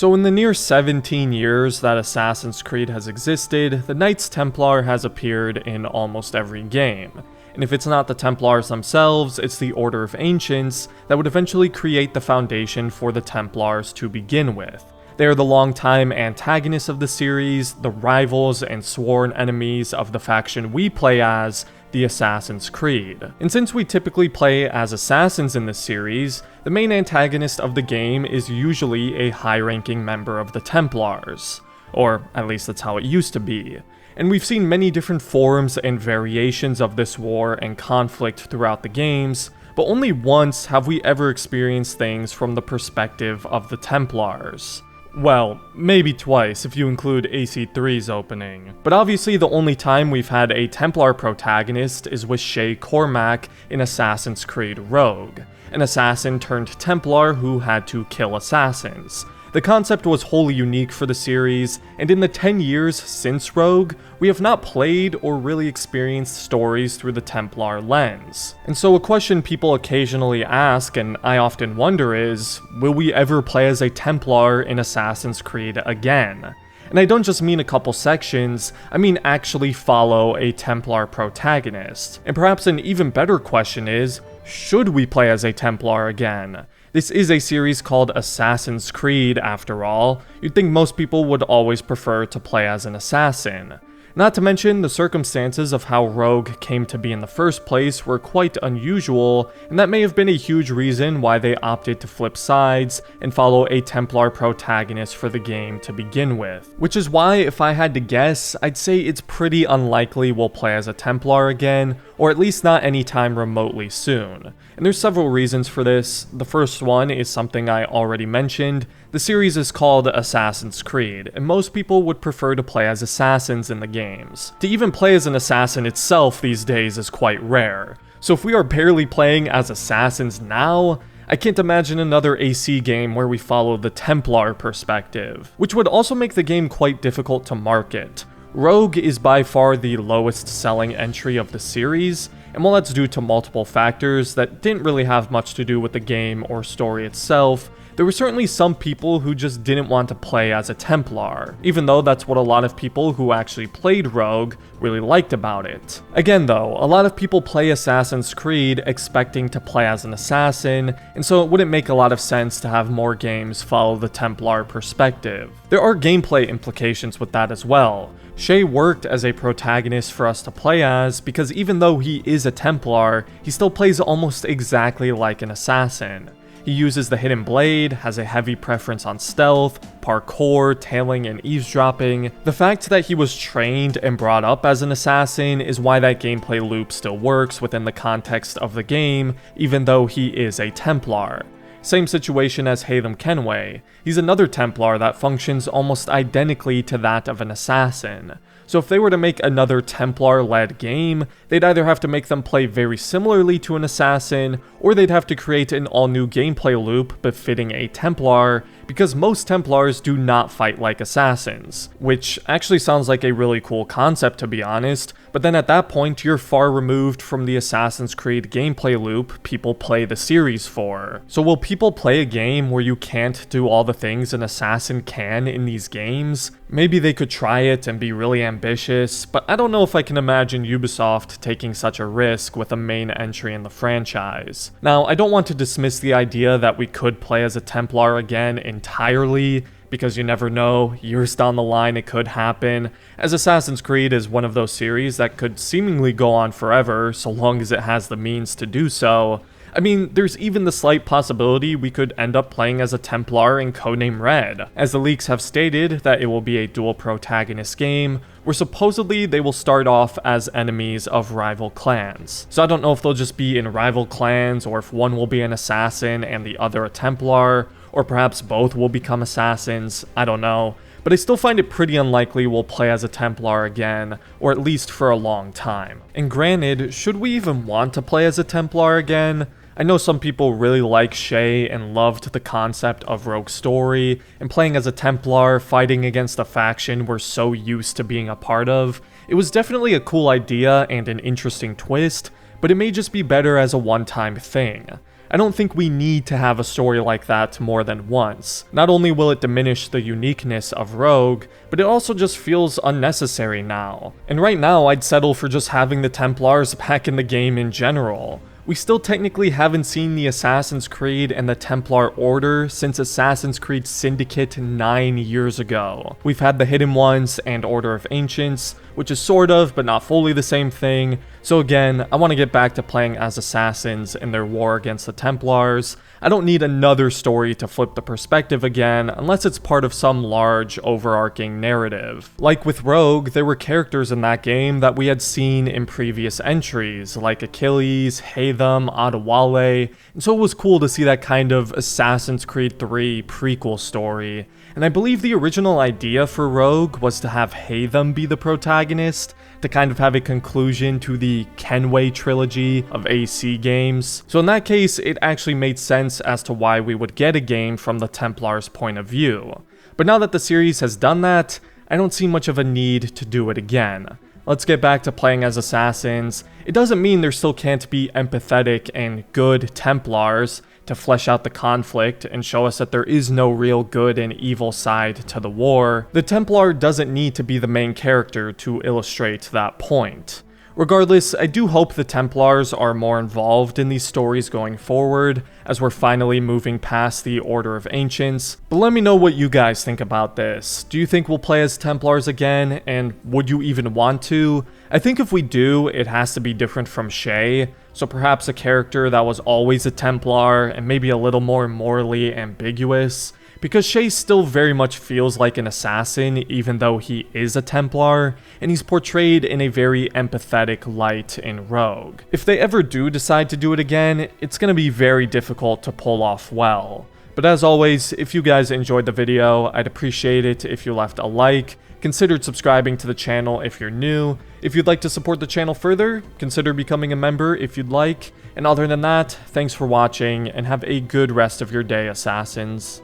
So in the near 17 years that Assassin's Creed has existed, the Knights Templar has appeared in almost every game. And if it's not the Templars themselves, it's the Order of Ancients that would eventually create the foundation for the Templars to begin with. They are the longtime antagonists of the series, the rivals and sworn enemies of the faction we play as, the Assassin's Creed. And since we typically play as assassins in this series, the main antagonist of the game is usually a high-ranking member of the Templars. Or at least that's how it used to be. And we've seen many different forms and variations of this war and conflict throughout the games, but only once have we ever experienced things from the perspective of the Templars. Well, maybe twice if you include AC3's opening. But obviously the only time we've had a Templar protagonist is with Shay Cormac in Assassin's Creed Rogue, an assassin turned Templar who had to kill assassins. The concept was wholly unique for the series, and in the 10 years since Rogue, we have not played or really experienced stories through the Templar lens. And so a question people occasionally ask, and I often wonder is, will we ever play as a Templar in Assassin's Creed again? And I don't just mean a couple sections, I mean actually follow a Templar protagonist. And perhaps an even better question is, should we play as a Templar again? This is a series called Assassin's Creed, after all. You'd think most people would always prefer to play as an assassin. Not to mention, the circumstances of how Rogue came to be in the first place were quite unusual, and that may have been a huge reason why they opted to flip sides and follow a Templar protagonist for the game to begin with. Which is why, if I had to guess, I'd say it's pretty unlikely we'll play as a Templar again, or at least not anytime remotely soon. And there's several reasons for this. The first one is something I already mentioned. The series is called Assassin's Creed, and most people would prefer to play as assassins in the games. To even play as an assassin itself these days is quite rare. So if we are barely playing as assassins now, I can't imagine another AC game where we follow the Templar perspective, which would also make the game quite difficult to market. Rogue is by far the lowest selling entry of the series, and while that's due to multiple factors that didn't really have much to do with the game or story itself, there were certainly some people who just didn't want to play as a Templar, even though that's what a lot of people who actually played Rogue really liked about it. Again though, a lot of people play Assassin's Creed expecting to play as an assassin, and so it wouldn't make a lot of sense to have more games follow the Templar perspective. There are gameplay implications with that as well. Shay worked as a protagonist for us to play as because even though he is a Templar, he still plays almost exactly like an assassin. He uses the hidden blade, has a heavy preference on stealth, parkour, tailing, and eavesdropping. The fact that he was trained and brought up as an assassin is why that gameplay loop still works within the context of the game, even though he is a Templar. Same situation as Haytham Kenway. He's another Templar that functions almost identically to that of an assassin. So if they were to make another Templar-led game, they'd either have to make them play very similarly to an assassin, or they'd have to create an all-new gameplay loop befitting a Templar, because most Templars do not fight like assassins, which actually sounds like a really cool concept to be honest, but then at that point you're far removed from the Assassin's Creed gameplay loop people play the series for. So will people play a game where you can't do all the things an assassin can in these games? Maybe they could try it and be really ambitious, but I don't know if I can imagine Ubisoft taking such a risk with a main entry in the franchise. Now, I don't want to dismiss the idea that we could play as a Templar again entirely, because you never know, years down the line it could happen, as Assassin's Creed is one of those series that could seemingly go on forever, so long as it has the means to do so. I mean, there's even the slight possibility we could end up playing as a Templar in Codename Red, as the leaks have stated that it will be a dual protagonist game, where supposedly they will start off as enemies of rival clans. So I don't know if they'll just be in rival clans, or if one will be an assassin and the other a Templar, or perhaps both will become assassins, I don't know. But I still find it pretty unlikely we'll play as a Templar again, or at least for a long time. And granted, should we even want to play as a Templar again? I know some people really like Shay and loved the concept of Rogue's story, and playing as a Templar, fighting against a faction we're so used to being a part of. It was definitely a cool idea and an interesting twist, but it may just be better as a one-time thing. I don't think we need to have a story like that more than once. Not only will it diminish the uniqueness of Rogue, but it also just feels unnecessary now. And right now, I'd settle for just having the Templars back in the game in general. We still technically haven't seen the Assassin's Creed and the Templar Order since Assassin's Creed Syndicate 9 years ago. We've had the Hidden Ones and Order of Ancients, which is sort of, but not fully the same thing. So again, I want to get back to playing as assassins in their war against the Templars. I don't need another story to flip the perspective again, unless it's part of some large, overarching narrative. Like with Rogue, there were characters in that game that we had seen in previous entries, like Achilles, Haytham, Adewale, and so it was cool to see that kind of Assassin's Creed 3 prequel story. And I believe the original idea for Rogue was to have Haytham be the protagonist, to kind of have a conclusion to the Kenway trilogy of AC games. So in that case, it actually made sense as to why we would get a game from the Templars' point of view. But now that the series has done that, I don't see much of a need to do it again. Let's get back to playing as assassins. It doesn't mean there still can't be empathetic and good Templars to flesh out the conflict and show us that there is no real good and evil side to the war. The Templar doesn't need to be the main character to illustrate that point. Regardless, I do hope the Templars are more involved in these stories going forward, as we're finally moving past the Order of Ancients. But let me know what you guys think about this. Do you think we'll play as Templars again, and would you even want to? I think if we do, it has to be different from Shay, so perhaps a character that was always a Templar, and maybe a little more morally ambiguous. Because Shay still very much feels like an assassin, even though he is a Templar, and he's portrayed in a very empathetic light in Rogue. If they ever do decide to do it again, it's gonna be very difficult to pull off well. But as always, if you guys enjoyed the video, I'd appreciate it if you left a like, considered subscribing to the channel if you're new. If you'd like to support the channel further, consider becoming a member if you'd like. And other than that, thanks for watching, and have a good rest of your day, assassins.